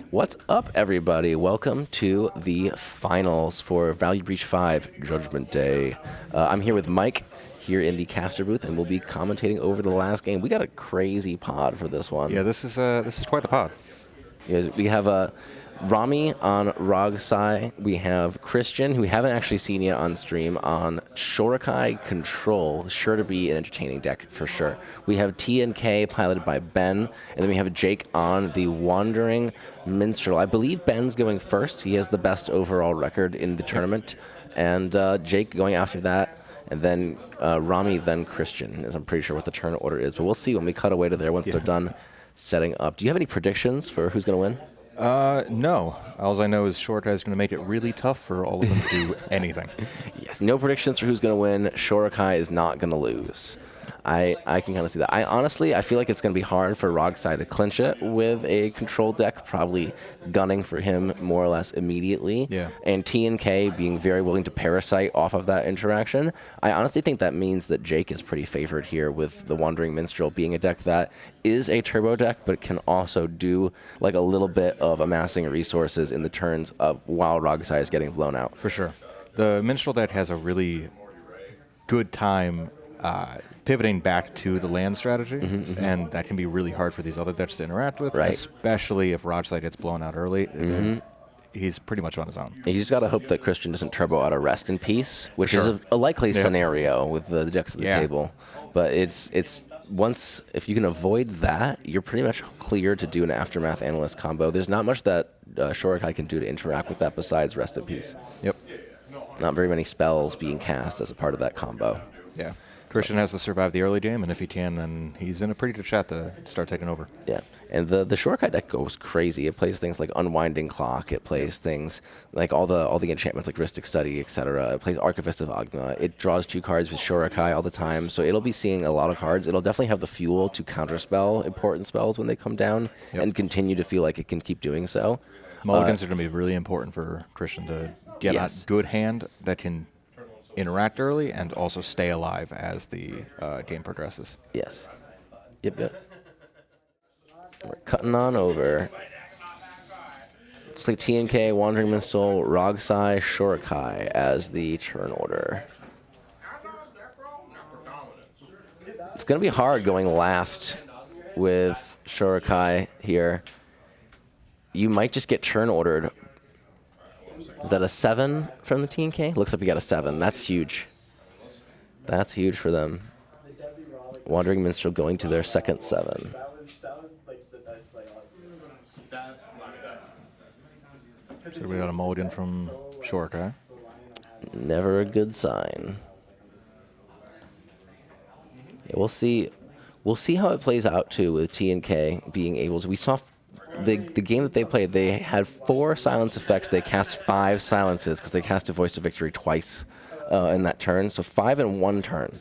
What's up, everybody? Welcome to the finals for Value Breach 5 Judgment Day. I'm here with Mike here in the caster booth, and we'll be commentating over the last game. We got a crazy pod for this one. Yeah, this is quite the pod. We have Rami on Rogsai. We have Christian, who we haven't actually seen yet on stream, on Shorakai Control. Sure to be an entertaining deck for sure. We have TNK piloted by Ben, and then we have Jake on the Wandering Minstrel. I believe Ben's going first. He has the best overall record in the tournament. And Jake going after that. And then Rami, then Christian, is I'm pretty sure what the turn order is. But we'll see when we cut away to there once they're done setting up. Do you have any predictions for who's going to win? No. All I know is Shorakai is going to make it really tough for all of them to do anything. Yes, no predictions for who's going to win. Shorakai is not going to lose. I can kind of see that. I feel like it's going to be hard for Rogsai to clinch it with a control deck, probably gunning for him more or less immediately. Yeah. And TNK being very willing to parasite off of that interaction. I honestly think that means that Jake is pretty favored here with the Wandering Minstrel being a deck that is a turbo deck, but can also do like a little bit of amassing resources in the turns of while Rogsai is getting blown out. For sure. The Minstrel deck has a really good time pivoting back to the land strategy, and that can be really hard for these other decks to interact with, especially if Rogsai gets blown out early. He's pretty much on his own. You just got to hope that Christian doesn't turbo out of Rest in Peace, which is a likely scenario with the decks at the table. But it's once, if you can avoid that, you're pretty much clear to do an Aftermath Analyst combo. There's not much that Shorakai can do to interact with that besides Rest in Peace. Yep. Not very many spells being cast as a part of that combo. Yeah. Christian has to survive the early game, and if he can, then he's in a pretty good shot to start taking over. Yeah, and the Shorakai deck goes crazy. It plays things like Unwinding Clock. It plays things like all the enchantments like Rhystic Study, etc. It plays Archivist of Agna. It draws 2 cards with Shorakai all the time, so it'll be seeing a lot of cards. It'll definitely have the fuel to counterspell important spells when they come down and continue to feel like it can keep doing so. Mulligans are going to be really important for Christian to get a good hand that can interact early and also stay alive as the game progresses. Yes. Yep. We're cutting on over. It's like TNK, Wandering Minstrel, Rogsai, Shorakai as the turn order. It's going to be hard going last with Shorakai here. You might just get turn ordered. Is that a 7 from the TNK? Looks like we got a 7. That's huge. That's huge for them. Wandering Minstrel going to their second 7. So we got a mulligan from Shorakai. Never a good sign. Yeah, we'll see. We'll see how it plays out too with TNK being able to. We saw the game that they played. They had 4 silence effects. They cast 5 silences because they cast a Voice of Victory twice in that turn. So 5 in 1 turn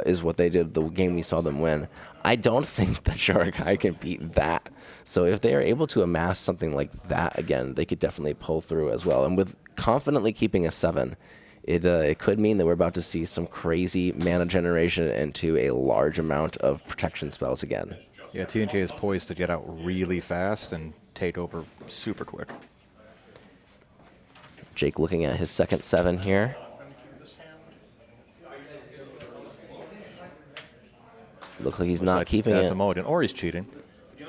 is what they did the game we saw them win. I don't think that Shorakai can beat that. So if they are able to amass something like that again, they could definitely pull through as well. And with confidently keeping a 7, it could mean that we're about to see some crazy mana generation into a large amount of protection spells again. Yeah, TNK is poised to get out really fast and take over super quick. Jake looking at his second 7 here. Looks like he's not keeping it. That's a mulligan, or he's cheating. No,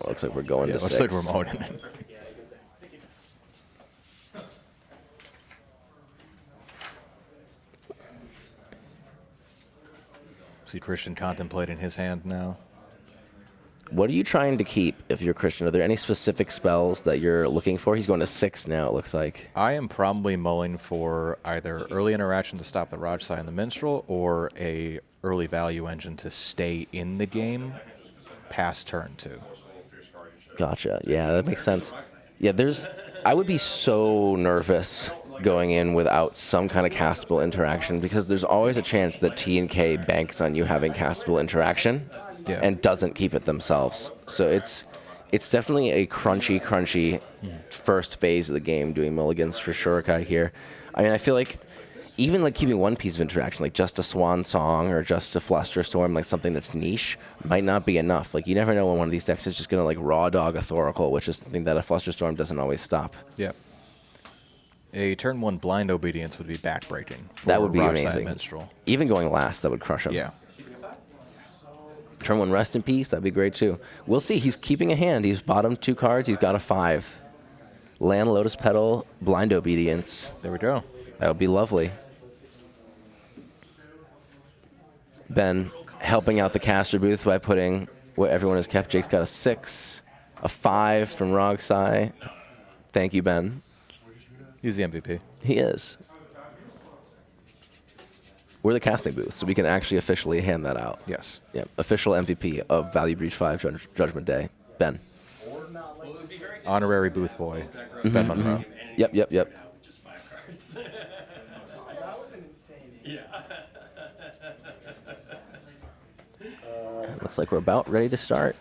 looks like we're going to 6. Looks like we're mulliganing. See Christian contemplating his hand now. What are you trying to keep if you're Christian? Are there any specific spells that you're looking for? He's going to 6 now, it looks like. I am probably mulling for either early interaction to stop the Rogsai and the Minstrel, or a early value engine to stay in the game past turn 2. Gotcha. Yeah, that makes sense. Yeah, I would be so nervous going in without some kind of castable interaction, because there's always a chance that TNK banks on you having castable interaction and doesn't keep it themselves. So it's definitely a crunchy first phase of the game doing mulligans for Shorakai here. I mean, I feel like even like keeping one piece of interaction, like just a Swan Song or just a Flusterstorm, like something that's niche, might not be enough. Like you never know when one of these decks is just gonna like raw dog a Thoracle, which is something that a Flusterstorm doesn't always stop. Yeah. A turn 1 blind obedience would be backbreaking. That would be Rockside amazing. Minstrel. Even going last, that would crush him. Yeah. Turn 1 Rest in Peace, that'd be great too. We'll see. He's keeping a hand. He's bottom 2 cards. He's got a 5. Land, Lotus Petal, Blind Obedience. There we go. That would be lovely. Ben helping out the caster booth by putting what everyone has kept. Jake's got a 6, a 5 from Rogsai. Thank you, Ben. He's the MVP. He is. We're the casting booth, so we can actually officially hand that out. Yes. Yep. Official MVP of Value Breach 5 Judgment Day. Ben. Honorary booth boy. Ben Monroe. Yep. Just 5 cards. That was an insane. Looks like we're about ready to start.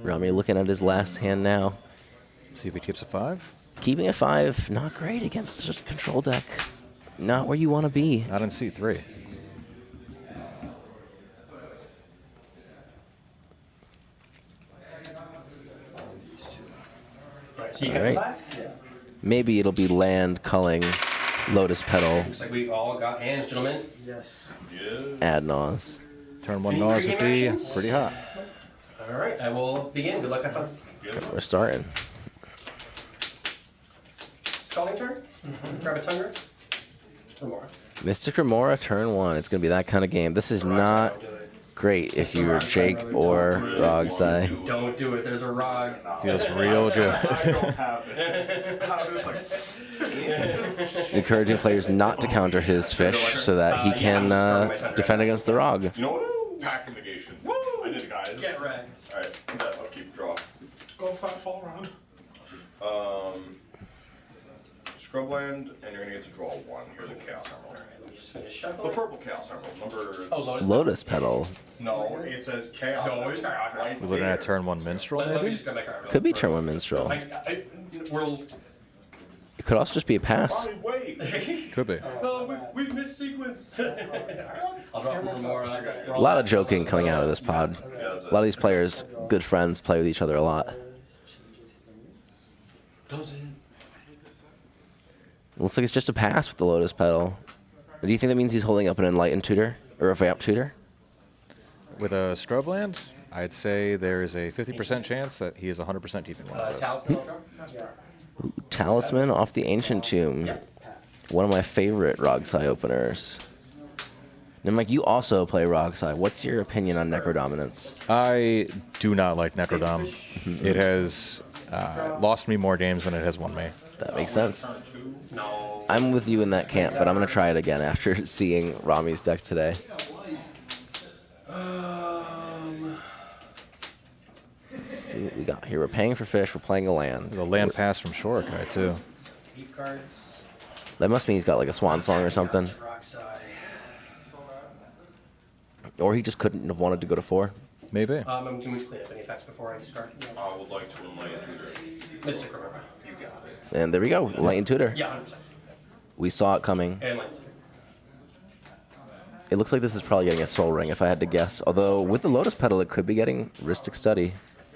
Rami looking at his last hand now. See if he keeps a 5. Keeping a 5, not great against a control deck. Not where you want to be. Not in C3. So you All got right. 5? Maybe it'll be land, culling, Lotus Petal, Looks like we all got hands, gentlemen. Yes. Adnos. Turn 1 Any Nars would pre-game be actions? pretty hot. All right, I will begin. Good luck, have fun. We're starting. Scalding turn. Grab a Tundra. Remora. Mystic Remora, turn 1. It's going to be that kind of game. This is not Don't do it. great if you're Jake or Rogsai. Don't do it. There's a Rog. Feels real good. I don't have it. I'm just like, Encouraging players not to counter his fish so that he can defend against the Rog. you know what? Pact of negation. Woo! I did it, guys. Get wrecked. All right, that upkeep draw. Go fall around. Scrubland, and you're gonna get to draw 1. Here's a Chaos Emerald. Let me just finish The shuffling. purple Chaos Emerald, number. Oh, Lotus. Lotus Petal. No, it says Chaos. No, it's Emerald. Chaos. We're looking at turn 1 Minstrel, Let me maybe? just go back around. Could be turn 1 Minstrel. We'll. It could also just be a pass. Bobby, wait. Could be. Oh, we've missed sequence. I'll drop one more. A lot of joking coming out of this pod. A lot of these players, good friends, play with each other a lot. Looks like it's just a pass with the Lotus Petal. Do you think that means he's holding up an Enlightened Tutor? Or a Vamp Tutor? With a Scrubland, I'd say there is a 50% chance that he is 100% keeping one of those. Talisman. I'll draw. Talisman off the Ancient Tomb. One of my favorite Rogsai openers. Now, Mike, you also play Rogsai. What's your opinion on Necrodominance? I do not like Necrodom. It has lost me more games than it has won me. That makes sense. No. I'm with you in that camp, but I'm going to try it again after seeing Rami's deck today. Let's see what we got here. We're paying for fish. We're playing a land. There's a land pass from Shorekai, too. 8 cards. That must mean he's got like a Swan Song or something. Rockside. Or he just couldn't have wanted to go to 4. Maybe. I'm going to clean up any effects before I discard. I would like to enlighten Tutor. Mystic, remember. You got it. And there we go. Enlightened Tutor. Yeah, 100%. We saw it coming. And Lance. It looks like this is probably getting a Soul Ring if I had to guess. Although with the Lotus Petal, it could be getting Rhystic Study.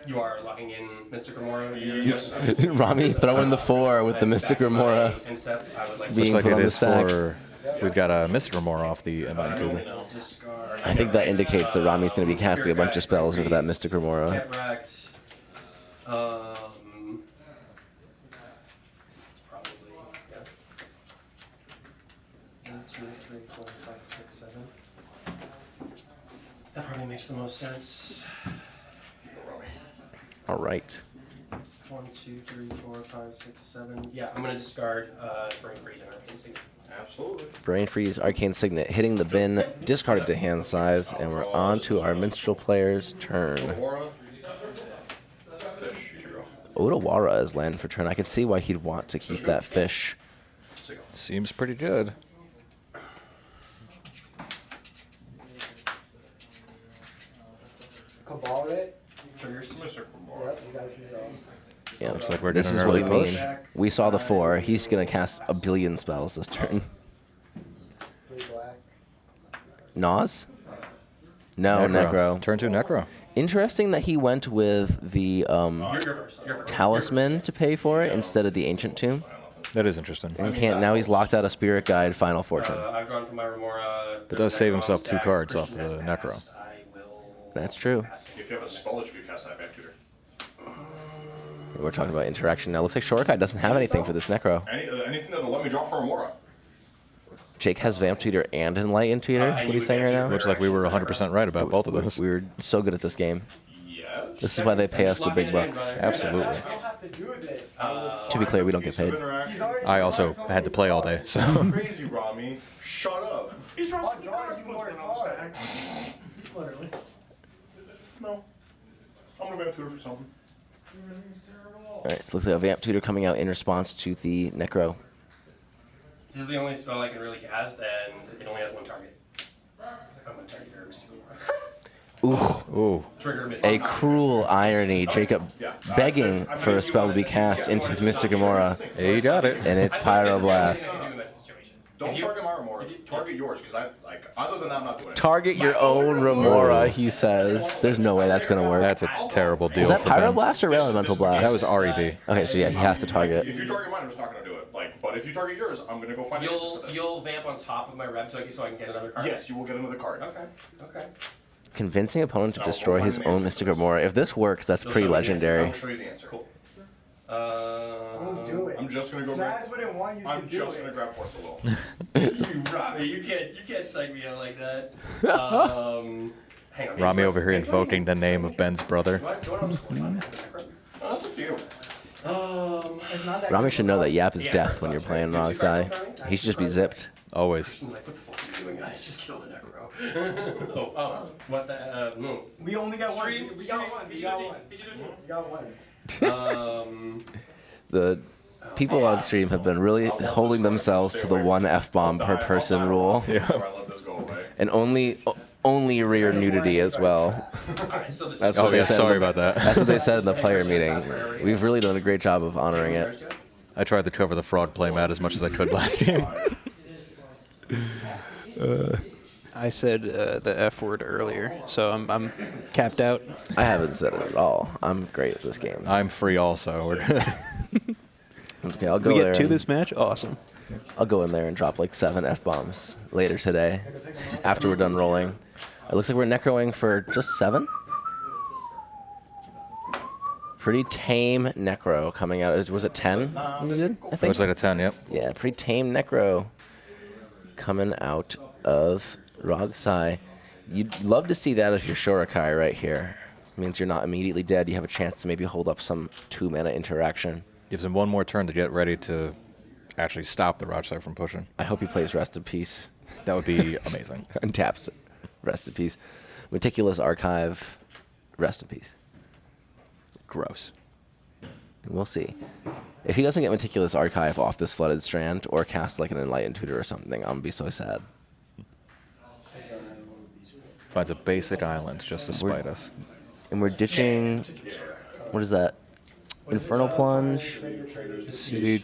You are locking in Mystic Remora. Yes. Rami throwing the 4 with the Mystic Remora. Instead, I would like Being Looks like put it on the is stack. for... We've got a Mystic Remora off the Enlightened Tutor. to discard. I think that indicates that Rami's going to be casting a bunch of spells into that Mystic Remora. Get wrecked. It's probably, yeah. 1, 2, 3, 4, 5, 6, 7. That probably makes the most sense. All right. 1, 2, 3, 4, 5, 6, 7. Yeah, I'm gonna discard Brain Freeze and Arcane Signet. Absolutely. Brain Freeze, Arcane Signet, hitting the bin, discarded to hand size, and we're on to our Minstrel player's turn. Aurora. Fish. Draw. Odawara is land for turn. I can see why he'd want to keep that fish. Seems pretty good. Cabal it. Triggers. Mr. Kumar. Yep, you guys can go. Yeah. Looks like we're This getting is an what we early push. mean. We saw the 4. He's going to cast a billion spells this turn. Nas? No, Necro. Turn 2 Necro. Interesting that he went with the You're first. You're first. Talisman to pay for it instead of the Ancient Tomb. That is interesting. And he can't. Now he's locked out of Spirit Guide, Final Fortune. I've drawn from my Remora. It does save himself 2 cards off the Necro. That's true. If you have a spell that you can cast, I have tutor. We're talking about interaction now. Looks like Shorekai doesn't have anything for this Necro. Anything that'll let me draw for Remora. Jake has Vamp Tutor and Enlightened Tutor. That's what he's saying right now. Looks like we were 100% right about both of those. We were so good at this game. Yes. This is why they pay us the big bucks. Absolutely. I don't have to do this. To be clear, we don't get paid. I also had to play all day, so. Crazy, Rami. Shut up. He's drawing I'll draw you more cards. Literally. No. I'm gonna Vamp Tutor for something. All right, so it looks like a Vamp Tutor coming out in response to the Necro. This is the only spell I can really cast, and it only has 1 target. I'm gonna target your Mystic Remora. Ooh, Ooh. Trigger Mystic a cruel irony. Jacob begging for a spell to be cast into his Mystic Remora, Hey, you got it. and it's Pyroblast. Don't target my Remora. Target yours, because other than that, I'm not doing it. Target your own Remora, he says. There's no way that's gonna work. That's a terrible deal Is that for Ben. Pyroblast or Rail Elemental Blast? That was RED. Okay, so yeah, he has to target. If you target mine, I'm just not gonna do it. But if you target yours, I'm gonna go find it. You'll vamp on top of my Reptoki so I can get another card? Yes, you will get another card. Okay. Convincing opponent to destroy his own Mystic Remora. If this works, that's pretty legendary. I'll show you the answer. Cool. Don't do it. I'm just gonna go Snaz wouldn't want you to I'm do just it. gonna grab Force of Will. You Rami, you can't psych me out like that. Hang on. Rami over here invoking the name of Ben's brother. That's up to you. It's not that Rami good. should know that Yap is death when you're playing Rog's Eye. He should just be zipped. Always. Like, what the fuck are you doing, guys? Just kill the Necro. What the, no. We only got one. Stream, We got one. We got one. We got one. The people on stream have been really holding themselves to the 1 F-bomb per person rule. Before I let this go away. And only rear nudity as well. So the That's Oh, what they yeah, said. sorry about that. That's what they said in the player meeting. We've really done a great job of honoring it. I tried to cover the fraud playmat as much as I could last game. I said the F word earlier, so I'm capped out. I haven't said it at all. I'm great at this game. I'm free also. Okay, I'll go We there. get to and- this match? Awesome. I'll go in there and drop like 7 F-bombs later today after we're done rolling. It looks like we're necroing for just 7. Pretty tame necro coming out. Was it 10 you did, I think? Looks like a 10, yep. Yeah, pretty tame necro coming out of Rogsai. You'd love to see that if you're Shorakai right here. It means you're not immediately dead. You have a chance to maybe hold up some 2-mana interaction. Gives him one more turn to get ready to actually stop the Rogsai from pushing. I hope he plays Rest in Peace That would be amazing. and taps Rest in Peace. Meticulous Archive, Rest in Peace. Gross. We'll see. If he doesn't get Meticulous Archive off this Flooded Strand or cast like an Enlightened Tutor or something, I'm going to be so sad. Finds a basic island just to spite us. And we're ditching... What is that? Infernal Plunge, Dude, Prestige,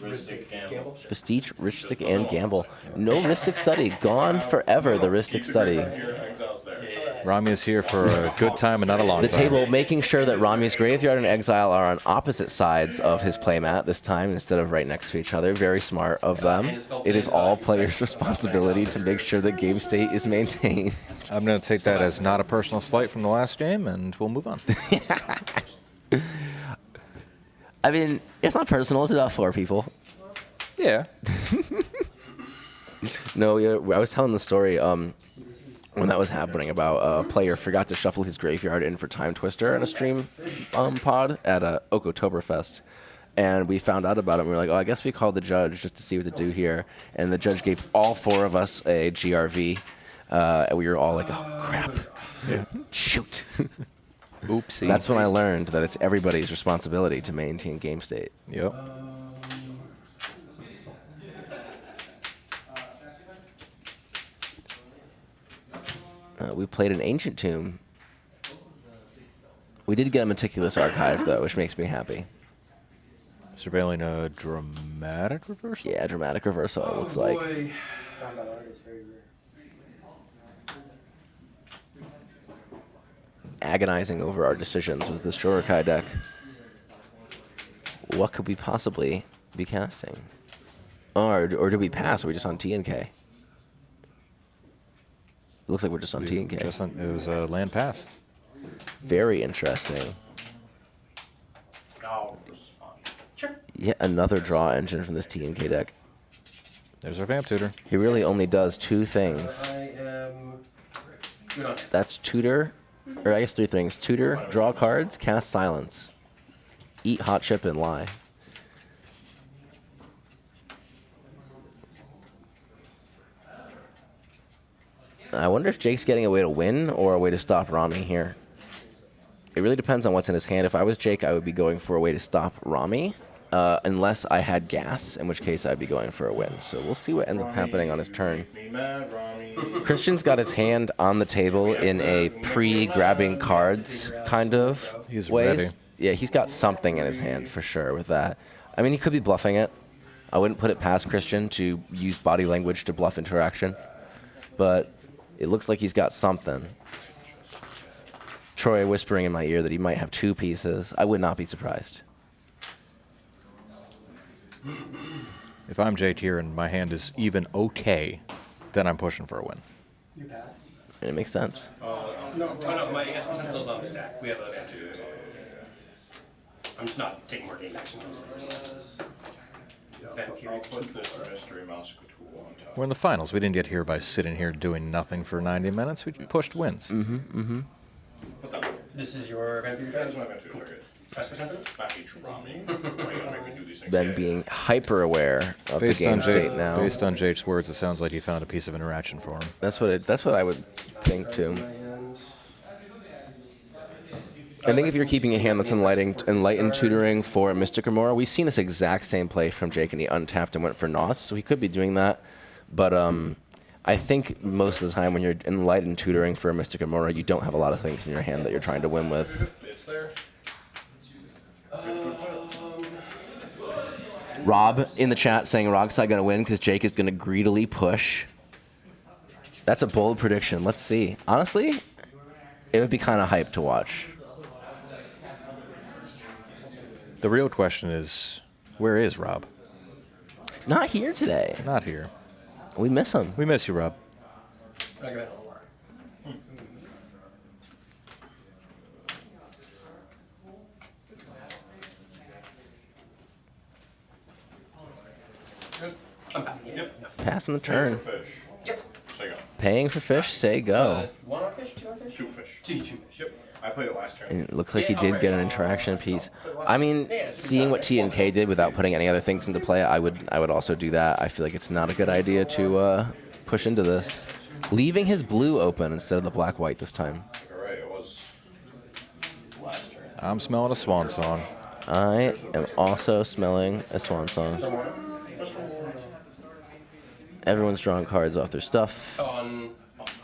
Ristic, and Gamble. No Ristic Study. Gone forever, the Ristic Study. Your exile's there. Rami is here for a good time and not a long The time. table making sure that Rami's Graveyard and Exile are on opposite sides of his playmat this time instead of right next to each other. Very smart of them. It is all players' responsibility to make sure that game state is maintained. I'm going to take that as not a personal slight from the last game, and we'll move on. I mean, it's not personal. It's about 4 people. Yeah. No, yeah, I was telling the story when that was happening about a player forgot to shuffle his graveyard in for Time Twister in a stream pod at Oktoberfest. And we found out about it, and we were like, oh, I guess we called the judge just to see what to do here. And the judge gave all 4 of us a GRV. And we were all like, oh, crap. Yeah. Shoot. Oopsie. That's when I learned that it's everybody's responsibility to maintain game state. Yep. We played an Ancient Tomb. We did get a Meticulous Archive, though, which makes me happy. Surveilling a dramatic reversal? Yeah, dramatic reversal, it looks like. Boy. Sound by the artist, very rare. Agonizing over our decisions with this Shurikai deck. What could we possibly be casting? Or do we pass? Or are we just on T and K? It looks like we're just on T and K. It was a land pass. Very interesting. I'll respond. Sure. Yet another draw engine from this T and K deck. There's our Vamp Tutor. He really only does two things. I am good on that. That's tutor, or I guess three things. Tutor, draw cards, cast silence. Eat hot chip and lie. I wonder if Jake's getting a way to win or a way to stop Rami here. It really depends on what's in his hand. If I was Jake, I would be going for a way to stop Rami, unless I had gas, in which case I'd be going for a win. So we'll see what ends up happening on his turn. Me mad, Rami. Christian's got his hand on the table in a pre-grabbing cards kind of He's ways. ready. Yeah, he's got something in his hand for sure with that. I mean, he could be bluffing it. I wouldn't put it past Christian to use body language to bluff interaction. But it looks like he's got something. Troy whispering in my ear that he might have two pieces. I would not be surprised. If I'm JT and my hand is even okay, then I'm pushing for a win. You pass. And it makes sense. Oh no, my guess percentile's on the stack. We have a Vamp Tutor. So I'm just not taking more game actions until the result of this. Vamp I'll period. put this mystery mouse tool on top. We're in the finals. We didn't get here by sitting here doing nothing for 90 minutes. We pushed wins. Put that. This is your Vamp Tutor That is dragon? my Vamp Tutor target. Best percentile? Not each Rami. Why you gotta make me do these things? Ben Yeah. being hyper aware of the Based game on, state now. based on Jake's words, it sounds like he found a piece of interaction for him. That's what I would think too. And I think if you're keeping a hand that's enlightened tutoring for Mystic Remora, we've seen this exact same play from Jake, and he untapped and went for Nos, so he could be doing that. But I think most of the time when you're enlightened tutoring for a Mystic Remora, you don't have a lot of things in your hand that you're trying to win with. It's there. Rob in the chat saying Rogside gonna win because Jake is gonna greedily push. That's a bold prediction. Let's see. Honestly, it would be kind of hype to watch. The real question is, where is Rob? Not here today. Not here. We miss him. We miss you, Rob. I got I'm passing. Yep. Passing the turn. Fish. Yep. So you go. Paying for fish, say go. One on fish, two on fish? Two fish. Two fish. Yep. I played it last turn. And it looks like he did get an interaction piece. I mean, seeing what T and K did without putting any other things into play, I would also do that. I feel like it's not a good idea to push into this. Leaving his blue open instead of the black-white this time. Alright, it was last turn. I'm smelling a swan song. I am also smelling a swan song. Everyone's drawing cards off their stuff, On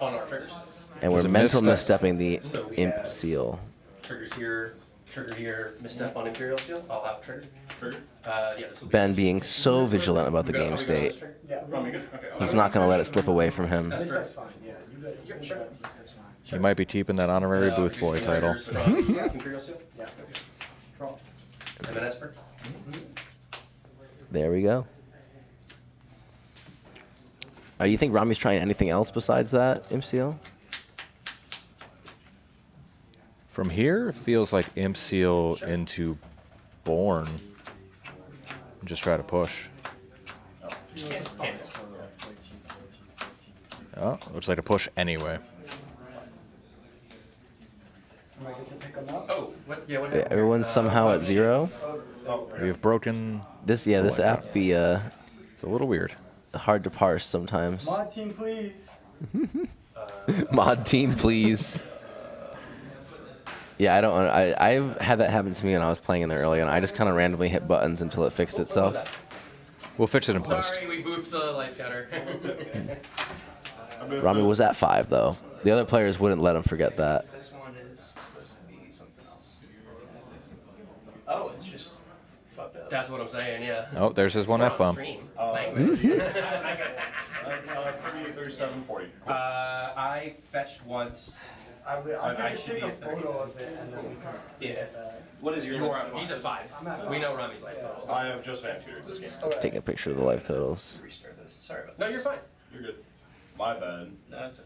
our triggers. and we're There's a mental misstep. misstepping the So we imp have- seal. Triggers here, trigger here, misstep on Imperial Seal. I'll have trigger. Trigger. Yeah, this will be Ben being so vigilant about the game state. Yeah, Rami, good? Okay. He's not going to let it slip away from him. this step's fine. Yeah, you got it. Yeah, sure. This step's fine. You might be keeping that honorary booth boy title. Imperial Seal. Yeah. And then Esper. There we go. Do you think Rami's trying anything else besides that, imp seal? From here, it feels like Imp Seal into Born. Just try to push. Cancel. Oh, looks like a push anyway. Am I good to pick them up? Oh, what? Yeah, what Yeah, happened? everyone's somehow at zero. We have broken. This app be It's a little weird. hard to parse sometimes. Mod team, please. Mod team, please. Yeah, I've had that happen to me when I was playing in there earlier, and I just kind of randomly hit buttons until it fixed itself. We'll fix it in post. Sorry, we boofed the life counter. Rami was at 5 though. The other players wouldn't let him forget that. This one is supposed to be something else. Oh, it's just fucked up. That's what I'm saying, yeah. Oh, there's his one We're on F-bomb. stream language. 37, 40. Cool. I fetched once. I I can should take be a at 30. photo of it and then we can. Yeah. What is your? He's at 5. We know Rami's life total. I have just fan tutored this game. Taking a picture of the life totals. Restart this. Sorry about that. No, you're fine. You're good. My bad. No, that's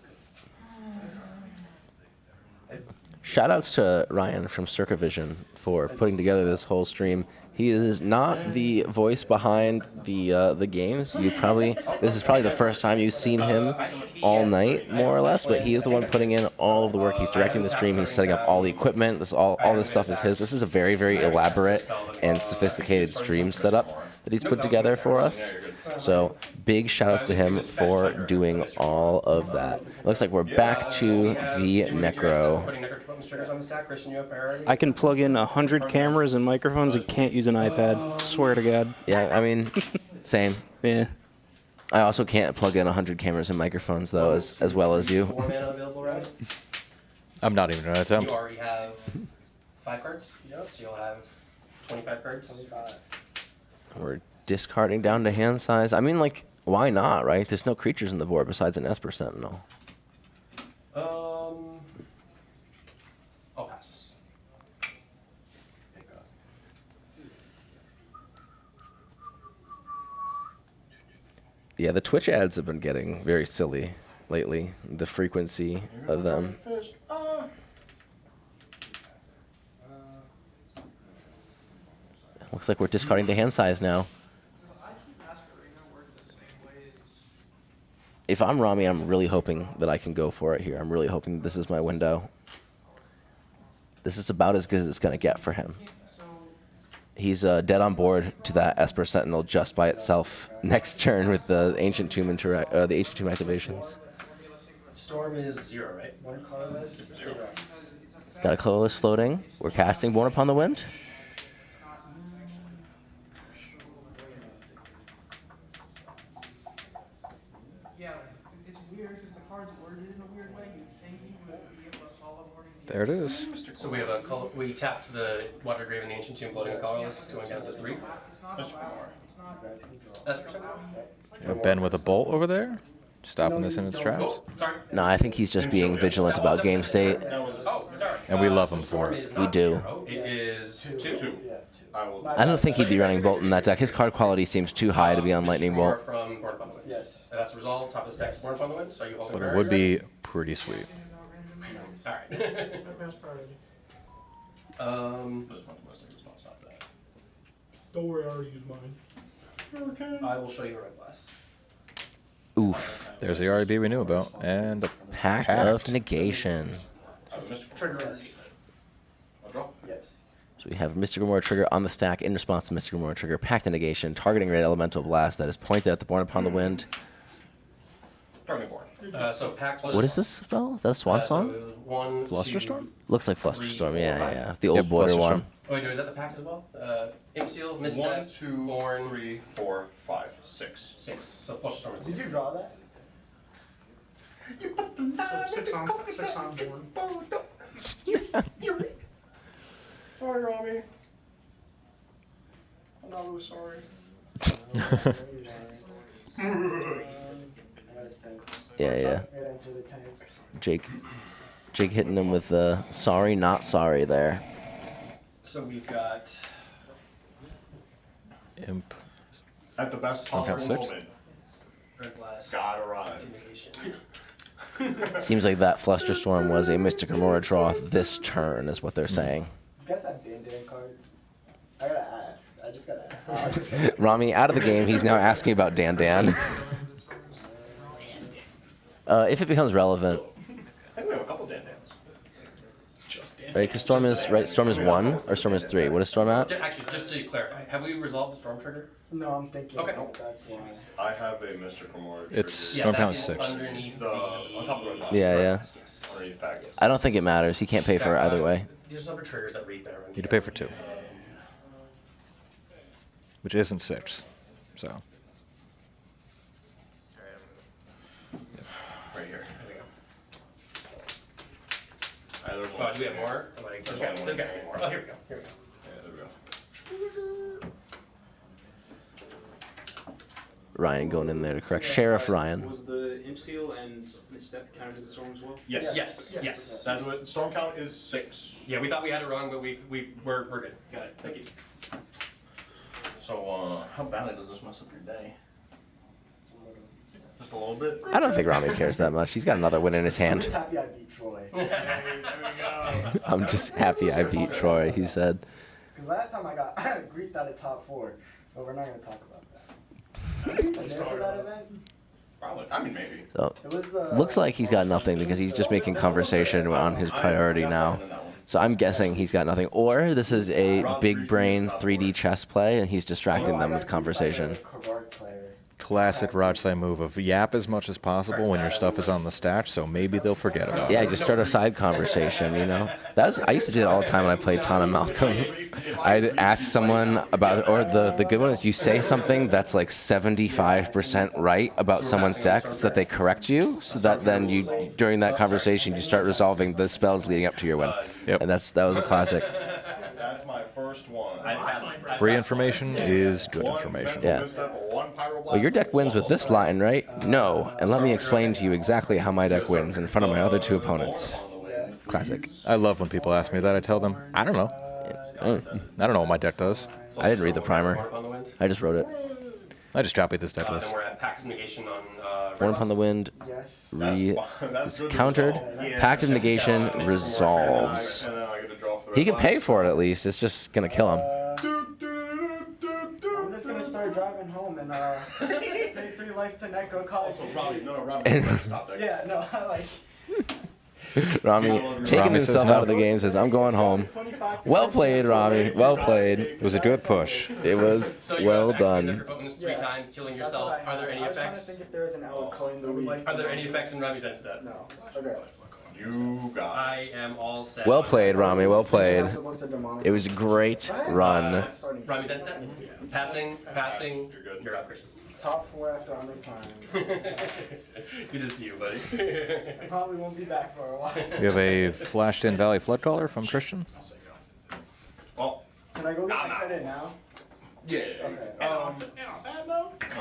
okay. Shout outs to Ryan from CircaVision for putting together this whole stream. He is not the voice behind the games. This is probably the first time you've seen him all night, more or less. But he is the one putting in all of the work. He's directing the stream. He's setting up all the equipment. All this stuff is his. This is a very, very elaborate and sophisticated stream setup that he's put together for us. So big shout outs to him for doing all of that. It looks like we're back to the Necro. Putting Necro triggers on the stack. Christian, you have priority? I can plug in 100 cameras and microphones and can't use an iPad. Swear to God. Yeah, I mean, same. Yeah. I also can't plug in 100 cameras and microphones, though, as well as you. 4 mana available, Rami? I'm not even going to attempt. You already have 5 cards? Yep. So you'll have 25 cards? We're discarding down to hand size. I mean, like, why not, right? There's no creatures on the board besides an Esper Sentinel. I'll pass. Yeah, the Twitch ads have been getting very silly lately, the frequency of them. Looks like we're discarding to hand size now. If I'm Rami, I'm really hoping that I can go for it here. I'm really hoping this is my window. This is about as good as it's going to get for him. He's dead on board to that Esper Sentinel just by itself next turn with the Ancient Tomb activations. Storm is 0, right? One colorless? 0. It's got a colorless floating. We're casting Born Upon the Wind. There it is. So we have a color. We tapped the Water Grave and the Ancient Tomb floating a colorless, going down to 3. That's percent. Ben with a bolt over there, stopping this in its tracks. Oh, sorry. No, I think he's just being vigilant about game state. Oh, sorry. And we love him So for Storm it. is We not do. 0. It is 2. I don't think he'd be running Bolt in that deck. His card quality seems too high to be on Lightning More Bolt. from Born Upon the Wind. Yes. And that's resolved. Top of the deck's Born Upon the Wind. So are you holding But it priority? would be pretty sweet. All right. Don't worry, I already used mine. I will show you a red blast. Oof. There's the REB we knew about. And the Pact of Negation. Trigger. Yes. So we have Mystic Remora trigger on the stack in response to Mystic Remora trigger. Pact of Negation, targeting Red Elemental Blast that is pointed at the Born Upon the Wind. Targeting Born. So Pact was. What is this spell? Is that a Swan Song? So 1, Flusterstorm? 2, Looks like Flusterstorm. Yeah, yeah, yeah. The old Yep, boiler Flusterstorm. one. Oh, wait, is that the Pact as well? Imp Seal, 1, Misstep, 2, Born, 3, 4, 5, 6. 6. So Flusterstorm is 6. Did you draw that? So 6 on board. Sorry, Rami. I'm not really sorry. Yeah, yeah. Right into the tank. Jake hitting him with the sorry, not sorry there. So we've got. Imp. At the best Don't have possible 6. moment. Red Blast. Gotta run. Negation. It seems like that Flusterstorm was a Mystic Remora draw this turn, is what they're saying. You guys have Bandit cards? I gotta ask. I just gotta ask. Rami out of the game. He's now asking about Dan Dan. If it becomes relevant, I think we have a couple Dan Dans. right? Because Storm is right. Storm is 1 or Storm is 3. What is Storm at? Actually, just to clarify, have we resolved the Storm trigger? No, I'm thinking. Okay. That's why. I have a Mystic Remora. It's Yeah, Storm that count is 6. underneath The, on top of the red blast. Yeah, yeah. Yes. Underneath pack. I don't think it matters. He can't pay for it either way. These are some triggers that read better. when You'd pay for 2. Which isn't 6. So. Right here. There we go. There's Oh, one. do we have more? Like, there's got to be more. Oh, here we go. Here we go. Yeah, there we go. Ryan going in there to correct Sheriff Ryan. Was the imp seal and Sept counted to the storm as well? Yes. Yes. That's what storm count is 6. Yeah, we thought we had it wrong, but we're good. Got it. Thank you. So how badly does this mess up your day? Just a little bit. I don't think Rami cares that much. He's got another win in his I'm hand. just happy I beat Troy. There we go. I'm just happy I beat Troy, he said. Because last time I got griefed out of top 4, but we're not going to talk about that. Are you there for that event? Probably. I mean, maybe. So, It was the. looks like he's got nothing because he's just making conversation on his priority now. So I'm guessing he's got nothing. Or this is a big brain 3D chess play and he's distracting them with conversation. Classic Rajsai move of yap as much as possible when your stuff is on the stack, so maybe they'll forget about it. Yeah, just start a side conversation, you know? I used to do that all the time when I played Tana Malcolm. I'd ask someone about, or the good one is you say something that's like 75% right about someone's deck so that they correct you, so that then you, during that conversation, you start resolving the spells leading up to your win. Yep. And that was a classic. That's my first one. Free information is good information. Yeah. Well, your deck wins with this line, right? No. And let me explain to you exactly how my deck wins in front of my other 2 opponents. Classic. I love when people ask me that. I tell them, I don't know. I don't know what my deck does. I didn't read the primer. I just wrote it. I just copied this deck list. Then we're at Pact of Negation on One Upon the Wind, Yes. is countered. Pact of Negation resolves. He can pay for it at least. It's just gonna kill him. I'm just going to start driving home and pay 3 life to net, go college. Yeah, no, like. Rami taking says himself no. out of the game says, "I'm going home." Well played, Rami. Well played. It was a good push. It was So you well have actually done. your opponents 3 times, killing That's yourself. what I Are there had. any I was trying to effects? think if there was an hour coin that we like. Are there any effects in Rami's end step? No. Okay. You got I am all set. Well played, Rami. Well played. I'm supposed to demolish It was a great run. Rami's end step? Passing, you're up, Christian. Top 4 after I'm retiring. Good to see you, buddy. I probably won't be back for a while. We have a flashed in Valley Floodcaller from Christian. Well, Can I go get my credit now? yeah. Okay. On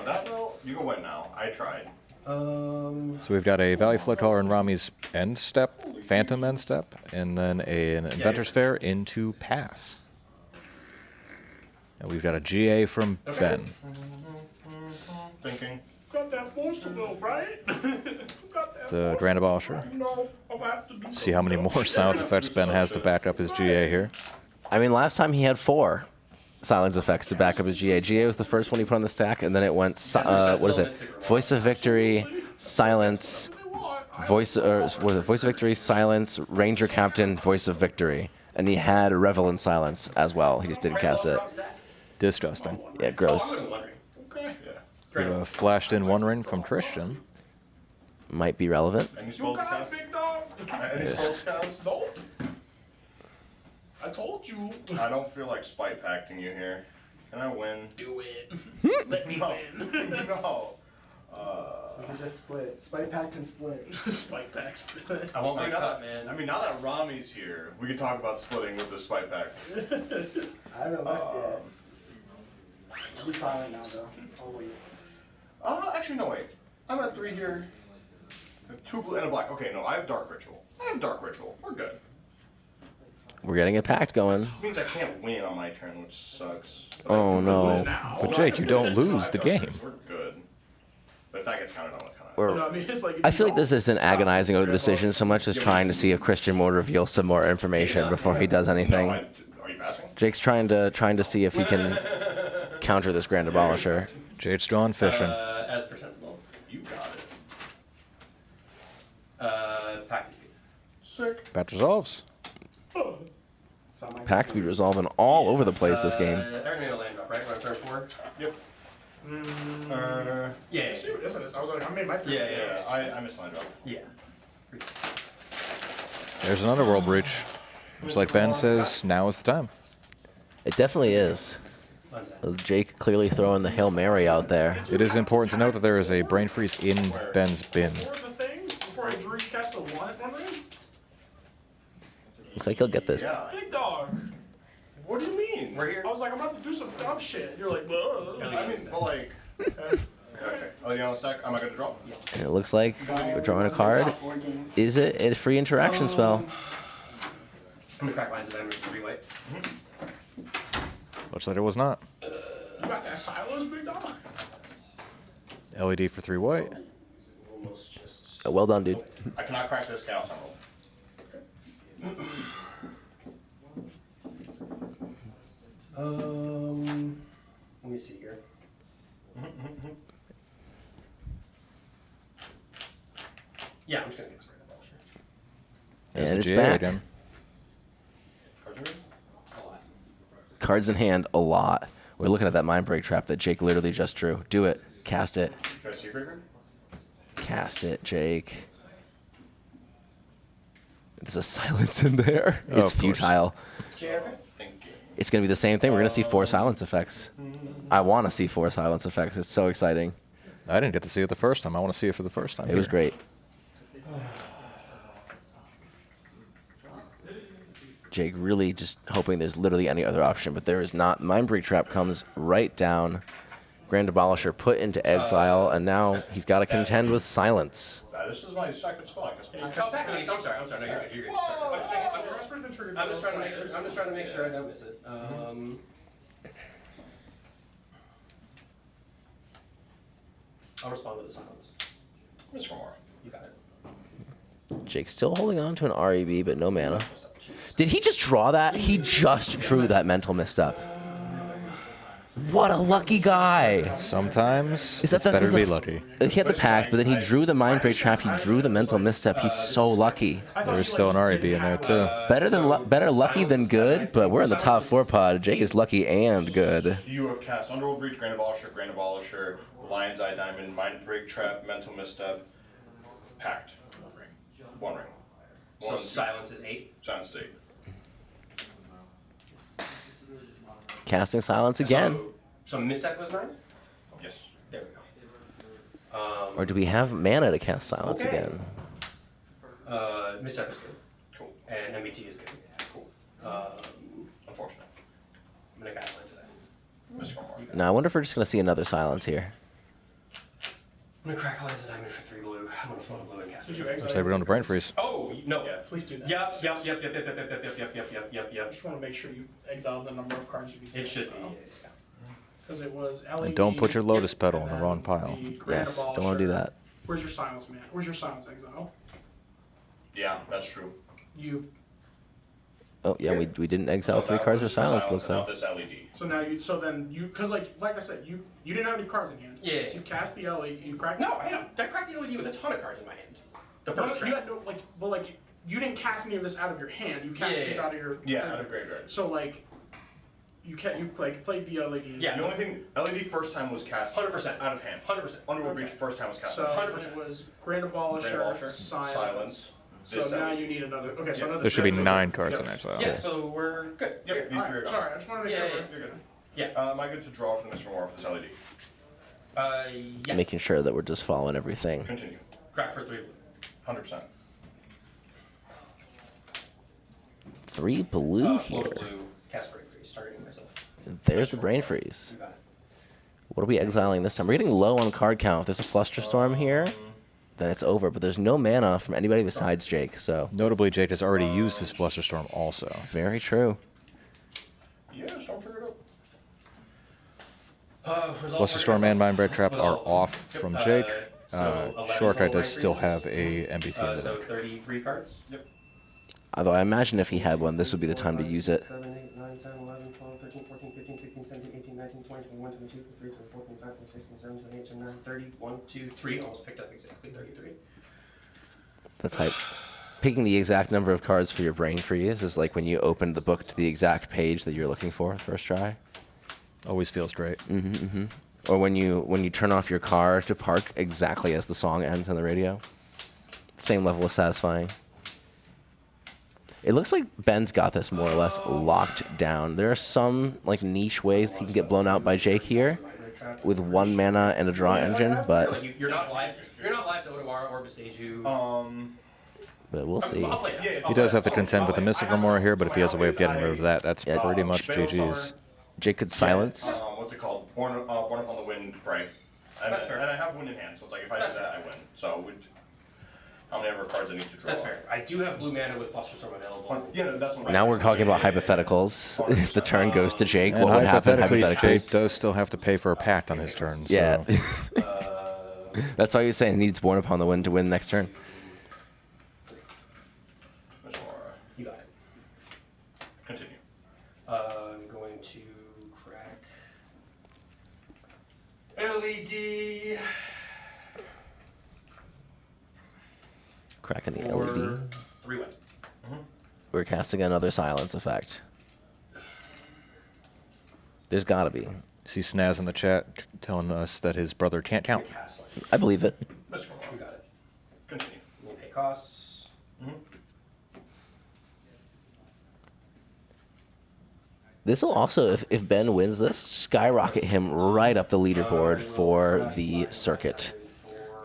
that note, you can win now. I tried. So we've got a Valley Floodcaller in Rami's end step, Phantom end step, and then an Inventor's Fair into Pass. And we've got a GA from Ben. Thinking. Got that force to go, right? It's a Grand Abolisher. See how many more silence effects Ben has to back up his GA here. I mean, last time he had 4 silence effects to back up his GA. GA was the first one he put on the stack, and then it went, what is it? Voice of Victory, Silence, Voice of Victory, Silence, Ranger Captain, Voice of Victory. And he had Revel in Silence as well. He just didn't cast it. Disgusting. Yeah, gross. We have a flashed in One Ring from Christian. Might be relevant. Any spells to cast? Any spells to cast? Nope. I told you. I don't feel like spite pacting you here. Can I win? Do it. Let me win. No. We can just split. Spite pack can split. Spike packs. I want I my mean, now cut, that, man. now that Rami's here, we can talk about splitting with the spite pack. I haven't left yet. I'll be silent now, though. I'll wait. Actually, no, wait. I'm at 3 here. I have 2 blue and a black. Okay, no, I have Dark Ritual. We're good. We're getting a pact going. It means I can't win on my turn, which sucks. But Oh, no. But Jake, you don't lose the game. We're good. But if that gets counted, I'll let count. We're, I mean, it's like I feel like this isn't agonizing over the decision so much as trying to see if Christian will reveal some more information before he does anything. Are you passing? Jake's trying to see if he can counter this Grand Abolisher. Jake's gone fishing. As per sensible. You got it. Pact escape. Sick. Bat resolves. So I might Pacts be resolving all over the place this game. Everything in a land drop, right? When I'm turn 4? Yep. Yeah. See what this is. I was like, I made my first. Yeah. I missed line drop. Yeah. There's an Underworld Breach. Looks like Ben says now is the time. It definitely is. Jake clearly throwing the Hail Mary out there. It is important to note that there is a Brain Freeze in Ben's bin. Before the thing, before I drew cast the one ring, Looks like he'll get this. Yeah. big dog. What do you mean? We're here. I was like, I'm about to do some dumb shit. You're like, whoa. I mean, but like, LED on the stack. Am I going to draw? And it looks like we're drawing a card. Is it a free interaction spell? I'm gonna crack lines of diamond for 3 white. Looks like it was not. You got that silos, big dog? LED for 3 white. Almost just. Well done, dude. I cannot crack this Chaos Emerald. Let me see here. Yeah, I'm just gonna get this right now. Sure. And There's it's a GA back. again. Cards in hand, a lot. We're looking at that mind break trap that Jake literally just drew. Do it. Cast it. Can I see your graveyard? Cast it, Jake. There's a silence in there. Oh, It's of course. futile. Thank you. It's going to be the same thing. We're going to see 4 silence effects. I want to see 4 silence effects. It's so exciting. I didn't get to see it the first time. I want to see it for the first time. It was here. great. Jake really just hoping there's literally any other option, but there is not. Mind Break Trap comes right down. Grand Abolisher put into exile, and now he's got to contend with silence. This is my second spell. I guess. Oh, back release. I'm sorry. No, you're good. You're good. Sorry. I'm just trying to make sure I don't miss it. I'll respond with a silence. Mr. Moore. You got it. Jake's still holding on to an REB, but no mana. Did he just draw that? He just drew that mental misstep. What a lucky guy. Sometimes Is that it's better to the be f- lucky. He had the pact, but then he drew the Mind Break Trap. He drew the mental misstep. He's so lucky. There's still an REB in there too. Better lucky than good, but we're in the top 4 pod. Jake is lucky and good. You have cast Underworld Breach, Grand Abolisher, Lion's Eye Diamond, Mind Break Trap, Mental Misstep, Pact. 1 ring. So silence is 8. Silence 8. Casting silence again. So misstep was 9. Yes. There we go. Or do we have mana to cast silence Okay. again? Misstep is good. Cool. And MBT is good. Cool. Unfortunate. I'm gonna cast line to that. Mr. Moore. Now, I wonder if we're just going to see another silence here. I'm gonna crack lines of diamond for 3 blue. I'm gonna float a blue and cast Did it. you Looks exile? like we're on the brain freeze. Oh no. Yeah. Please do that. Yep. I just want to make sure you exiled the number of cards you can It should be. Because it was LED. And don't put your lotus petal in the and wrong then pile. the Grand Yes, don't want to do Abolisher. that. Where's your silence, man? Where's your silence exile? Yeah, that's true. You. Oh, yeah, we didn't exile 3 that cards was for silence, silence, looks not like. this LED. So now you. So then you. Because like I said, you didn't have any cards in hand. Yeah. So you cast the LED. You cracked. No, I cracked the LED with a ton of cards in my hand. The No, first you crack. had no like. But like you didn't cast any of this out of your hand. You cast Yeah, these yeah. out of your. Yeah, out of graveyard. So like. You like played the LED. Yeah. The only thing, LED first time was cast 100%. out of hand. 100%. Underworld Breach first time was cast So out of hand. it was Grand Abolisher, Grand Abolisher, silence. So This now LED. you need another. Okay, so Yep. another. There should be yeah, 9 cards yeah. in exile. Yeah, so we're good. Yep, these All three are right, gone. sorry, I just want to make Yeah, sure yeah, you're good. Yeah. Am I good to draw from Mr. Moore for this LED? Yeah. Making sure that we're just following everything. Continue. Crack for 3 blue. 100%. 3 blue Float here. a blue. Cast break freeze. Targeting myself. There's the brain freeze. You got it. What are we exiling this time? We're getting low on card count. If there's a Flusterstorm here, then it's over. But there's no mana from anybody besides Jake, so Notably, Jake has already used his Flusterstorm also. very true. Yeah, Storm triggered up. Flusterstorm and Mind Break Trap are off from Jake. So 11 Shortcut total does brain still freezes. have a MBT in the So deck. 33 cards. Yep. Although I imagine if he had one, this would be the time to use it. 7, 8, 9, 10, 11, 12, 13, 14, 15, 16, 17, 18, 19, 20, 21, 22, 23, 24, 25, 26, 27, 28, 29, 30, 1, 2, 3. Almost picked up exactly 33. That's hype. Picking the exact number of cards for your brain freeze is like when you opened the book to the exact page that you're looking for first try. Always feels great. Or when you turn off your car to park exactly as the song ends on the radio. Same level of satisfying. It looks like Ben's got this more or less locked down. There are some like niche ways he can get blown out by Jake here with 1 mana and a draw engine, Like but you're not live. You're not live to Otawara or Beseju. we'll see. I'll play that. He does have to contend with the Mystic Remora here, but if he has a way of getting rid of that, that's Yeah. pretty much GG's. Jake could silence. What's it called? Born Upon the Wind, right? And, That's fair. and I have win in hand, so it's like if I That's do that, I win. So how many ever cards I need to draw? That's fair. I do have blue mana with Flusterstorm available. Yeah, no, that's what Now we're talking about hypotheticals. If the turn goes to Jake, And what would happen hypothetically, hypothetically? Jake does still have to pay for a pact on his turn. So. Yeah. That's why he's saying he needs Born Upon the Wind to win next turn. You got it. Continue. I'm going to crack LED. Cracking the for LED. 3 wet. We're casting another silence effect. There's gotta be. See Snaz in the chat telling us that his brother can't count. Pass like I believe it. Mr. Cornwall. you got it. Continue. You pay costs. This will also, if Ben wins this, skyrocket him right up the leaderboard for the circuit.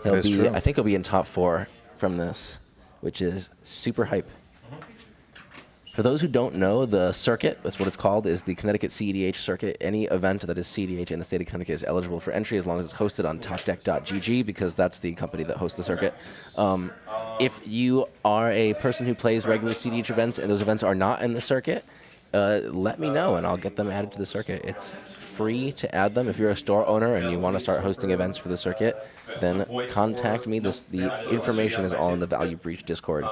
He'll That is be, true. I think he'll be in top 4 from this, which is super hype. For those who don't know, the circuit, that's what it's called, is the Connecticut CEDH circuit. Any event that is CEDH in the state of Connecticut is eligible for entry as long as it's hosted on topdeck.gg, because that's the company that hosts the circuit. If you are a person who plays regular CEDH events and those events are not in the circuit, let me know and I'll get them added to the circuit. It's free to add them. If you're a store owner and you want to start hosting events for the circuit, then contact me. The information is all in the Value Breach Discord.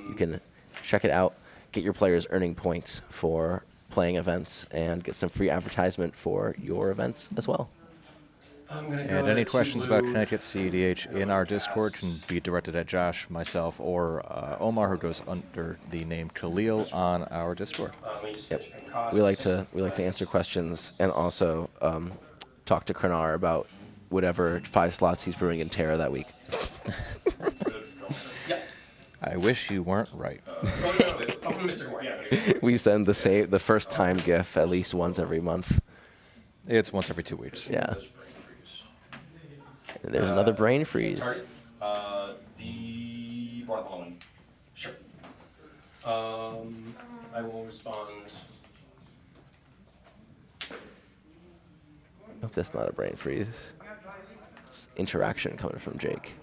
You can check it out. Get your players earning points for playing events and get some free advertisement for your events as well. I'm gonna go And any to questions blue. about Connecticut CEDH in our Discord can be directed at Josh, myself, or Omar, who goes under the name Khalil on our Discord. Let me just Yep. finish paying costs. We like to answer questions and also talk to Krenar about whatever 5 slots he's brewing in Terra that week. I wish you weren't right. Oh, from Mr. Gore. Yeah, We send the first time GIF at least once every month. It's once every 2 weeks. Yeah. And there's another brain freeze. Target. The Born Upon the Wind. Sure. I will respond. Hope that's not a brain freeze. It's interaction coming from Jake.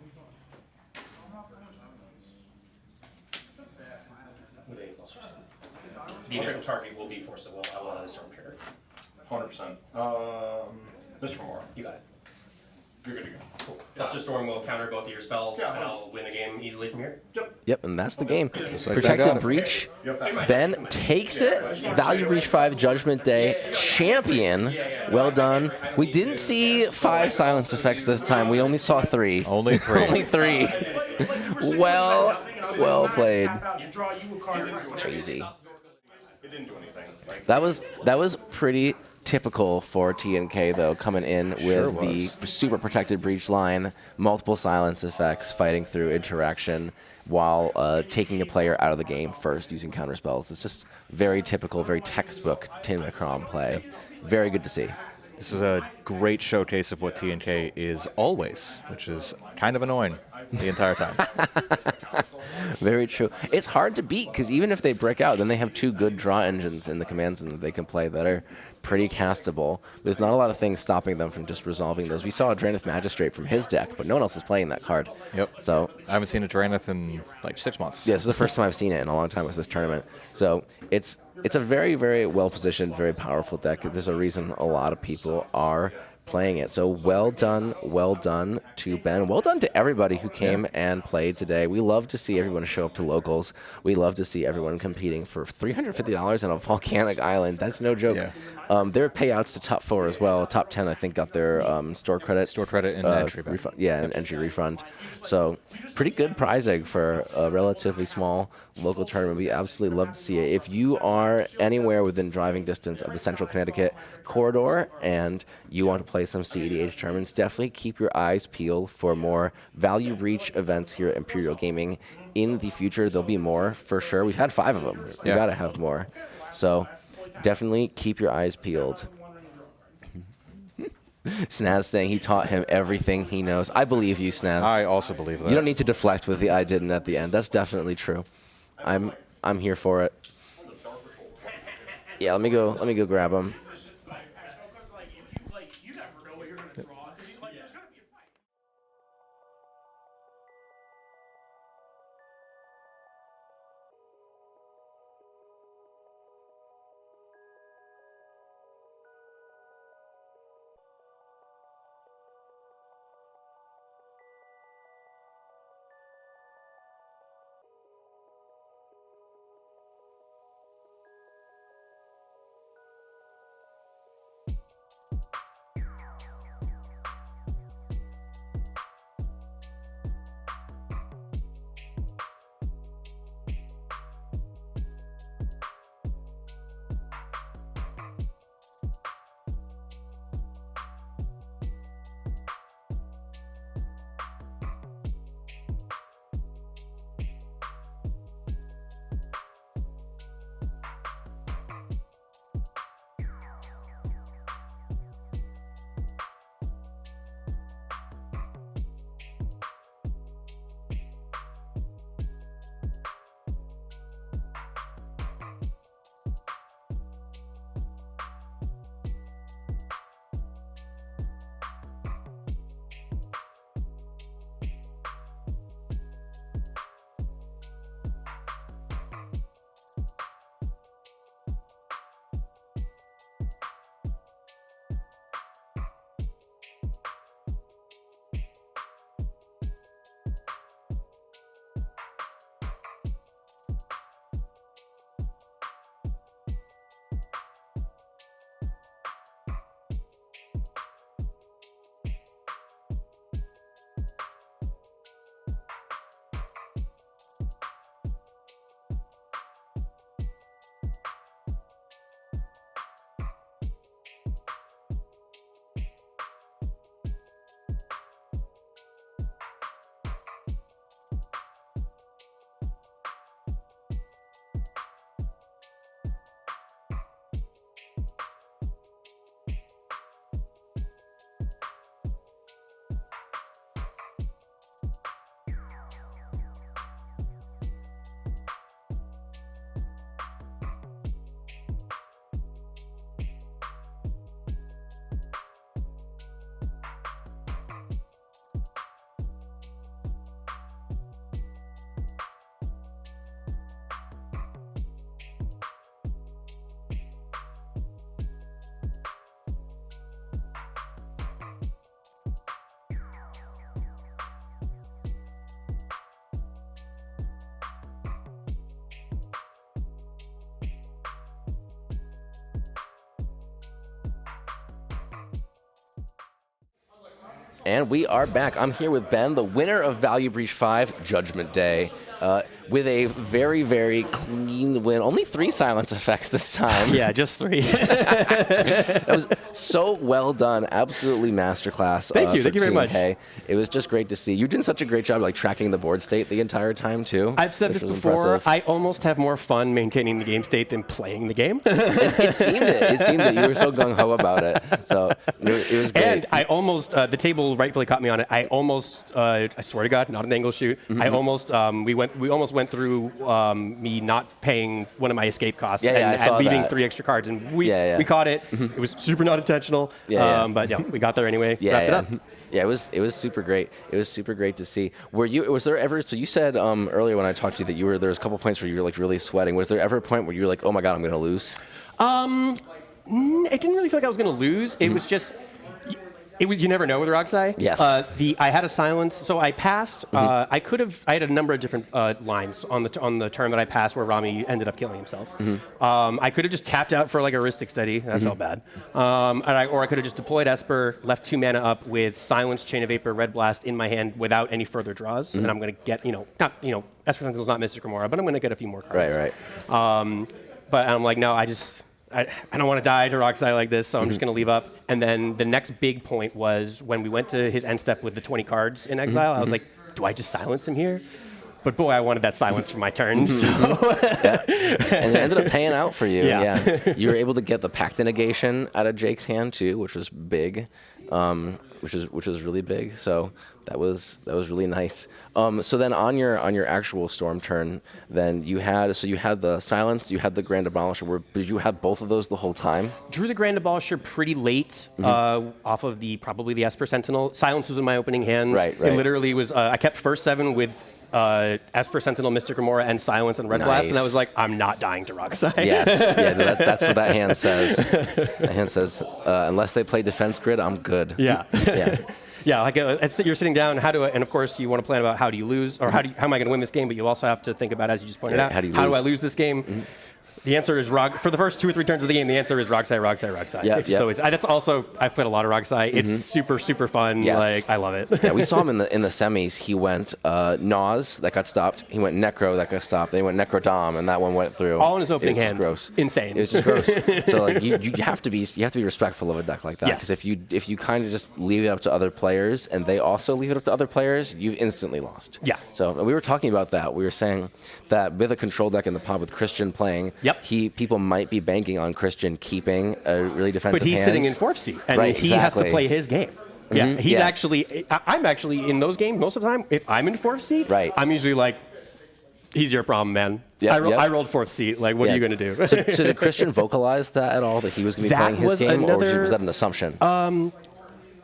With a Flusterstorm. The initial target will be Force of Will. I will have a Storm Trigger. 100%. Mr. Cornwall. You got it. You're good to go. Cool. Flusterstorm will counter both of your spells, Yeah, and I'll win the game easily from here. Yep, and that's the game. like that got Protected it. Breach. You have that. Ben takes it. Value Breach 5 Judgment Day. Champion. Well done. We didn't see 5 silence effects this time. We only saw 3. Only 3. Only 3. Well played. Tap out, you draw you a card. Crazy. It didn't do anything. Like, That was pretty typical for TNK though, coming in with Sure the super protected breach line, multiple silence effects, fighting through interaction while taking a player out of the game first using counter spells. It's just very typical, very textbook Tinmacron play. Very good to see. This is a great showcase of what TNK is always, which is kind of annoying the entire time. Very true. It's hard to beat because even if they break out, then they have 2 good draw engines in the command zone that they can play that are pretty castable. There's not a lot of things stopping them from just resolving those. We saw a Draenith Magistrate from his deck, but no one else is playing that card. Yep. So I haven't seen a Draenith in like 6 months. yeah, this is the first time I've seen it in a long time was this tournament. So it's a very, very well-positioned, very powerful deck. There's a reason a lot of people are playing it. So well done to Ben. Well done to everybody who came and played today. We love to see everyone show up to locals. We love to see everyone competing for $350 on a volcanic island. That's no joke. Yeah. There are payouts to top 4 as well. Top 10, I think, got their store credit. Store credit and entry back. Refund. Yeah, an entry refund. So pretty good prize egg for a relatively small local tournament. We absolutely love to see it. If you are anywhere within driving distance of the Central Connecticut corridor and you want to play some CEDH tournaments, definitely keep your eyes peeled for more Value Breach events here at Imperial Gaming. In the future, there'll be more for sure. We've had 5 of them. We Yeah. got to have more. So definitely keep your eyes peeled. Snaz saying he taught him everything he knows. I believe you, Snaz. I also believe that. You don't need to deflect with the I didn't at the end. That's definitely true. I'm here for it. Yeah, let me go grab him. You never know what you're gonna draw. 'Cause there's gonna be And we are back. I'm here with Ben, the winner of Value Breach 5, Judgment Day, with a very, very clean win. Only 3 silence effects this time. Yeah, just 3. That was so well done. Absolutely masterclass. Thank you very much. It was just great to see. You did such a great job like tracking the board state the entire time, too. I've said this before. Impressive. I almost have more fun maintaining the game state than playing the game. It seemed it. It seemed it. You were so gung-ho about it. So it was great. And I almost, the table rightfully caught me on it. I almost, I swear to God, not an angle shoot. Mm-hmm. I almost, we almost went through me not paying one of my escape costs I saw and leaving that. 3 extra cards. And we caught it. Mm-hmm. It was super not intentional. But yeah, we got there anyway. Wrapped it up. Yeah, it was super great. It was super great to see. Was there ever? So you said earlier when I talked to you that there was a couple points where you were like really sweating. Was there ever a point where you were like, oh my God, I'm going to lose? It didn't really feel like I was going to lose. It was just, you never know with Roxai. Yes. I had a silence, so I passed. I had a number of different lines on the turn that I passed where Rami ended up killing himself. I could have just tapped out for like a Rhystic Study. That felt bad. Or I could have just deployed Esper, left 2 mana up with Silence, Chain of Vapor, Red Blast in my hand without any further draws, and I'm going to get, Esper Sentinel's not Mystic Remora, but I'm going to get a few more cards. Right. But I'm like, no, I don't want to die to Roxai like this, so I'm just going to leave up. And then the next big point was when we went to his end step with the 20 cards in exile, I was like, do I just silence him here? But boy, I wanted that silence for my turn. So. Yeah. And it ended up paying out for you. Yeah. You were able to get the Pact Negation out of Jake's hand too, which was big, which was really big. So that was really nice. So then on your actual storm turn, then you had the silence, you had the Grand Abolisher. Did you have both of those the whole time? Drew the Grand Abolisher pretty late off of probably the Esper Sentinel. Silence was in my opening hands. Right. It literally was. I kept first 7 with Esper Sentinel, Mystic Remora, and Silence and Red Blast, and I was like, I'm not dying to Roxai. Yes, that's what that hand says. That hand says, unless they play Defense Grid, I'm good. Yeah. Yeah. Yeah, like you're sitting down. And of course you want to plan about how do you lose, or how am I going to win this game? But you also have to think about, as you just pointed out, how do I lose this game? The answer is for the first 2 or 3 turns of the game. The answer is Roxai. Yeah. Always. That's also I've played a lot of Roxai. It's super fun. Yes. Like I love it. Yeah, we saw him in the semis. He went Naws, that got stopped. He went Necro, that got stopped. Then he went Necrodom, and that one went through. All in his opening hand. Gross. Insane. It was just gross. So like you have to be respectful of a deck like that. Yes. Because if you kind of just leave it up to other players and they also leave it up to other players, you've instantly lost. Yeah. So we were talking about that. We were saying that with a control deck in the pod with Christian playing, people might be banking on Christian keeping a really defensive But he's hands. sitting in 4th seat, and he has to play his game. Yeah, he's actually. I'm actually in those games most of the time. If I'm in 4th seat, I'm usually like, "He's your problem, man." I rolled 4th seat. Like, what are you going to do? So did Christian vocalize that at all? That he was going to be playing his game, or was that an assumption? I'm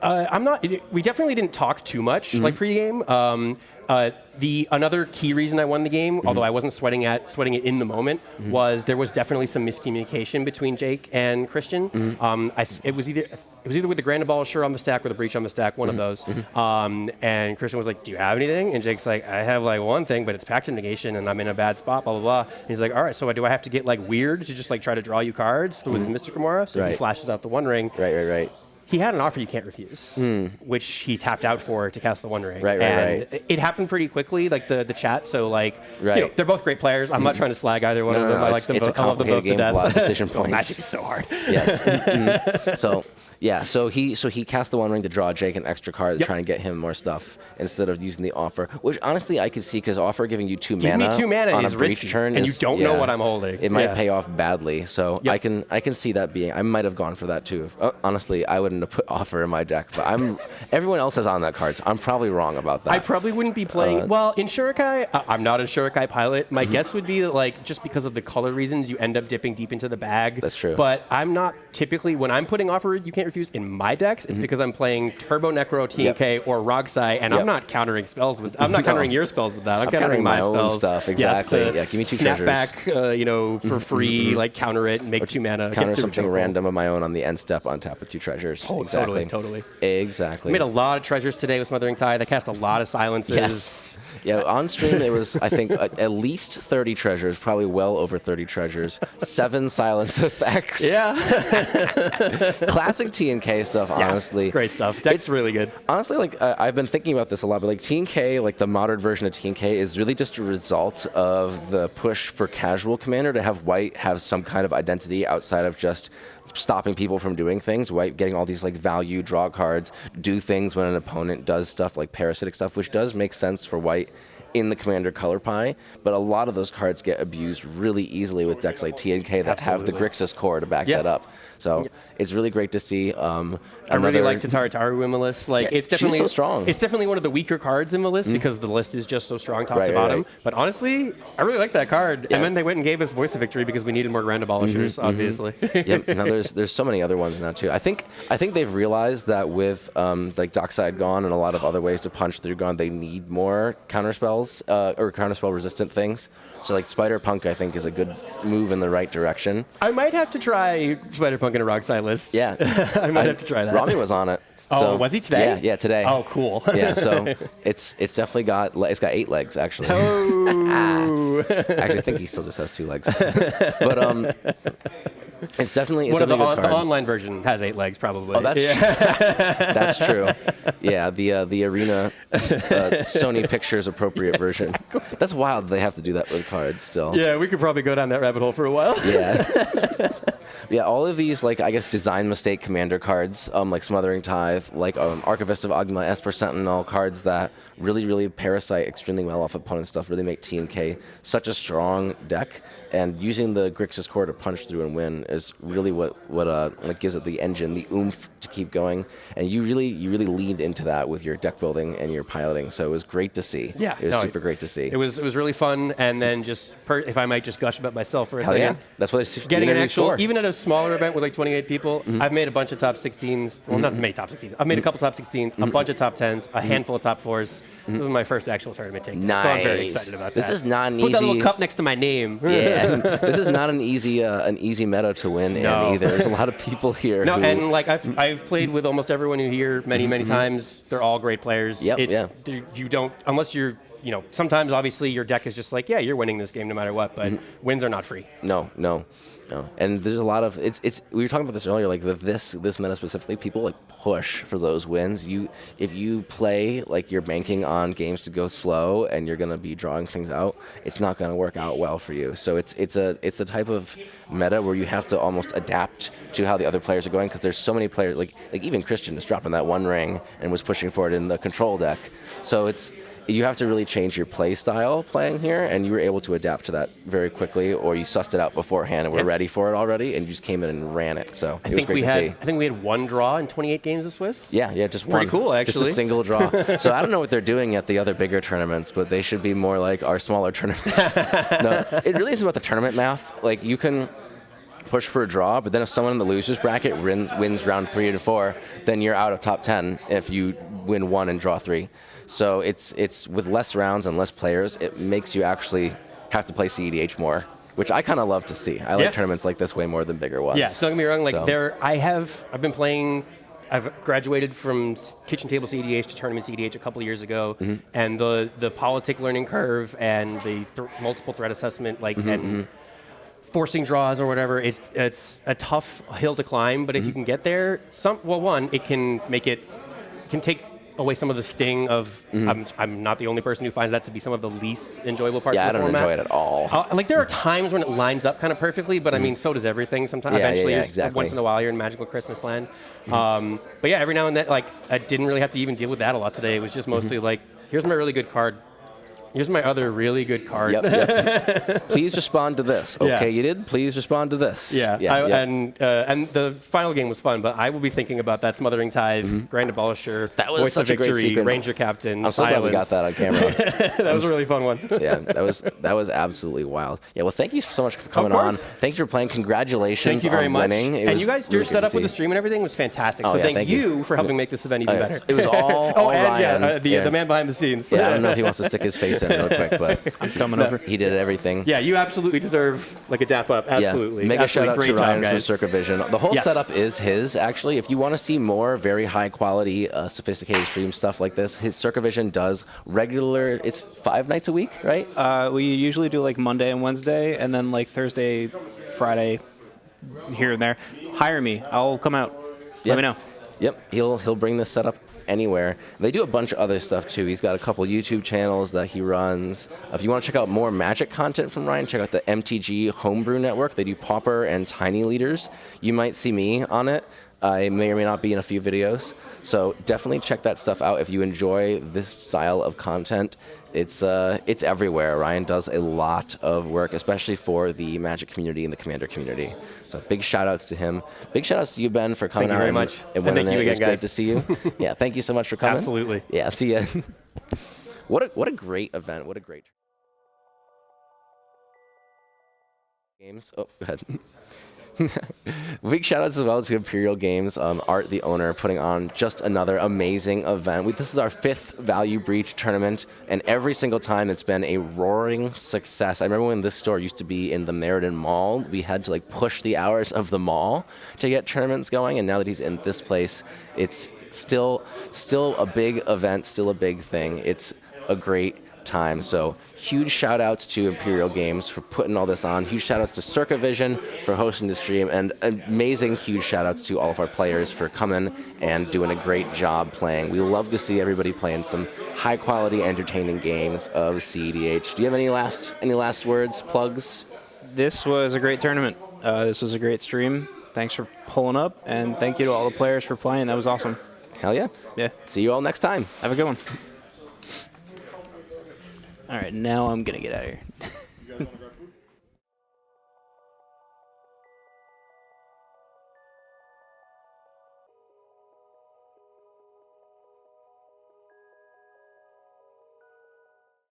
not. We definitely didn't talk too much like pregame. Another key reason I won the game, although I wasn't sweating it in the moment, was there was definitely some miscommunication between Jake and Christian. It was either with the Grand Abolisher on the stack or the Breach on the stack, one of those. And Christian was like, "Do you have anything?" And Jake's like, "I have like one thing, but it's Pact Negation, and I'm in a bad spot." Blah blah blah. And he's like, "All right, so do I have to get like weird to just like try to draw you cards with his Mystic Remora?" So he flashes out the One Ring. Right. He had an offer you can't refuse, which he tapped out for to cast the One Ring. Right. It happened pretty quickly, like the chat. So like, they're both great players. I'm not trying to slag either one of them. I like them both. I love them both to death. A lot of decision points. Magic is so hard. Yes. So he cast the One Ring to draw Jake an extra card to try and get him more stuff instead of using the offer, which honestly I could see because offer giving you 2 mana. Give me 2 mana on is a breach risky, turn, and you don't know what I'm holding. It might pay off badly. So I can see that being. I might have gone for that too. Honestly, I wouldn't have put offer in my deck, but everyone else has on that cards. I'm probably wrong about that. I probably wouldn't be playing. In Shurikai, I'm not a Shurikai pilot. My guess would be that like just because of the color reasons, you end up dipping deep into the bag. That's true. But I'm not typically when I'm putting offer you can't refuse in my decks. It's because I'm playing Turbo Necro, TNK, or Roxai, and I'm not countering spells with. I'm not countering your spells with that. I'm countering my own spells. stuff. Exactly. Yes, give me 2 snap treasures. Back, for free. Like counter it, and make 2 mana. Counter something random of my own on the end step on tap with 2 treasures. Oh, exactly. Totally. Exactly. I made a lot of treasures today with Smothering Tide. I cast a lot of silences. Yes. Yeah, on stream it was, I think, at least 30 treasures, probably well over 30 treasures, 7 silence effects. Yeah. Classic T&K stuff, honestly. Great stuff. Deck's really good. Honestly, like I've been thinking about this a lot, but like T&K, like the modern version of T&K, is really just a result of the push for casual Commander to have White have some kind of identity outside of just stopping people from doing things. White getting all these like value draw cards, do things when an opponent does stuff like parasitic stuff, which does make sense for White in the Commander color pie, but a lot of those cards get abused really easily with decks like T&K that have the Grixis core to back that up. So it's really great to see. I really like Taru in the list. Like it's definitely so strong. It's definitely one of the weaker cards in the list because the list is just so strong top to bottom. Right. But honestly, I really like that card. And then they went and gave us Voice of Victory because we needed more Grand Abolishers, obviously. Yep. Now there's so many other ones now too. I think they've realized that with like Dockside Gone and a lot of other ways to punch through Gone, they need more counterspells or counterspell resistant things. So like Spider Punk, I think, is a good move in the right direction. I might have to try Spider Punk in a Rockside list. Yeah, I might have to try that. Rami was on it. Oh, So, was he today? Yeah, today. Oh, cool. Yeah, so it's definitely got 8 legs actually. Oh. Actually, I think he still just has 2 legs. But it's definitely One of a good the card. online version has 8 legs probably. Oh, that's true. That's true. Yeah, the Arena Sony Pictures appropriate version. That's wild. They have to do that with cards still. Yeah, we could probably go down that rabbit hole for a while. Yeah. Yeah, all of these, like, I guess, design mistake Commander cards, like Smothering Tithe, like Archivist of Ogma, Esper Sentinel, cards that really parasite extremely well off opponent stuff, really make T&K such a strong deck. And using the Grixis core to punch through and win is really what like gives it the engine, the oomph to keep going. And you really leaned into that with your deck building and your piloting. So it was great to see. Yeah, it was super great to see. It was really fun. And then just if I might just gush about myself for a second. Yeah, that's what it's Getting an actual, for. even at a smaller event with like 28 people, I've made a bunch of top 16s. Well, not many top 16s. I've made a couple top 16s, a bunch of top 10s, a handful of top 4s. This is my first actual tournament take. Nice. So I'm very excited about that. This is not an Put that easy. little cup next to my name. Yeah, this is not an easy meta to win in either. There's a lot of people here. No, who, and like I've played with almost everyone who here many times. They're all great players. Yep, You don't unless you're sometimes obviously your deck is just like you're winning this game no matter what, but wins are not free. No. And there's a lot of it's we were talking about this earlier, like with this meta specifically, people like push for those wins. If you play like you're banking on games to go slow and you're gonna be drawing things out, it's not gonna work out well for you. So it's the type of meta where you have to almost adapt to how the other players are going, because there's so many players like even Christian is dropping that 1 ring and was pushing for it in the control deck. So you have to really change your play style playing here, and you were able to adapt to that very quickly, or you sussed it out beforehand and were ready for it already, and you just came in and ran it. So it was great to see. I think we had 1 draw in 28 games of Swiss. Yeah, just pretty one. cool actually. Just a single draw. So I don't know what they're doing at the other bigger tournaments, but they should be more like our smaller tournaments. No, it really is about the tournament math. Like you can push for a draw, but then if someone in the losers bracket wins round 3 and 4, then you're out of top 10 if you win 1 and draw 3. So it's with less rounds and less players, it makes you actually have to play CEDH more, which I kind of love to see. I like tournaments like this way more than bigger ones. Yeah, don't get me wrong. Like I've been playing. I've graduated from kitchen table CEDH to tournament CEDH a couple of years ago, and the politic learning curve and the multiple threat assessment, and forcing draws or whatever, it's a tough hill to climb. But if you can get there, it can take away some of the sting of I'm not the only person who finds that to be some of the least enjoyable parts of the format. Yeah, I don't enjoy it at all. Like there are times when it lines up kind of perfectly, but I mean, so does everything. Sometimes, exactly. Once in a while, you're in Magical Christmas Land. But yeah, every now and then, like I didn't really have to even deal with that a lot today. It was just mostly like, here's my really good card. Here's my other really good card. Yep. Please respond to this. Okay, you did? Please respond to this. And the final game was fun, but I will be thinking about that Smothering Tithe, Grand Abolisher, that was Voice such of Victory, a great sequence. Ranger Captain, I'm so glad we got that on camera. That was a really fun one. Yeah, that was absolutely wild. Yeah, well, thank you so much for coming on. Thank you for playing. Congratulations Thank you very on much. winning. And you guys, your setup with the stream and everything was fantastic. So thank you for helping make this event even better. It was all Ryan. The man behind the scenes. Yeah, I don't know if he wants to stick his face in real quick, but I'm coming over. He did everything. Yeah, you absolutely deserve like a dap up. Absolutely. Yeah. Mega shout out Great to Ryan job, from guys. CircaVision. The whole setup is his, actually. If you want to see more very high quality, sophisticated stream stuff like this, his CircaVision does regular, it's 5 nights a week, right? We usually do like Monday and Wednesday, and then like Thursday, Friday, here and there. Hire me. I'll come out. let me know. Yep, he'll bring this setup anywhere. They do a bunch of other stuff too. He's got a couple YouTube channels that he runs. If you want to check out more Magic content from Ryan, check out the MTG Homebrew Network. They do Pauper and Tiny Leaders. You might see me on it. I may or may not be in a few videos. So definitely check that stuff out if you enjoy this style of content. It's everywhere. Ryan does a lot of work, especially for the Magic community and the Commander community. So big shout outs to him. Big shout outs to you, Ben, for coming Thank you out very and, much. and And winning thank you it. again, It was great guys. to see you. Yeah, thank you so much for coming. Absolutely. Yeah, see ya. What a great event. What a great games. Oh, go ahead. Big shout outs as well to Imperial Games, Art, the owner, putting on just another amazing event. This is our 5th Value Breach tournament, and every single time it's been a roaring success. I remember when this store used to be in the Meriden Mall, we had to like push the hours of the mall to get tournaments going, and now that he's in this place, it's still a big event, still a big thing. It's a great time. So huge shout outs to Imperial Games for putting all this on. Huge shout outs to CircaVision for hosting the stream, and amazing huge shout outs to all of our players for coming and doing a great job playing. We love to see everybody playing some high quality, entertaining games of cEDH. Do you have any last words, plugs? This was a great tournament. This was a great stream. Thanks for pulling up, and thank you to all the players for playing. That was awesome. Hell yeah. Yeah. See you all next time. Have a good one. All right, now I'm going to get out of here.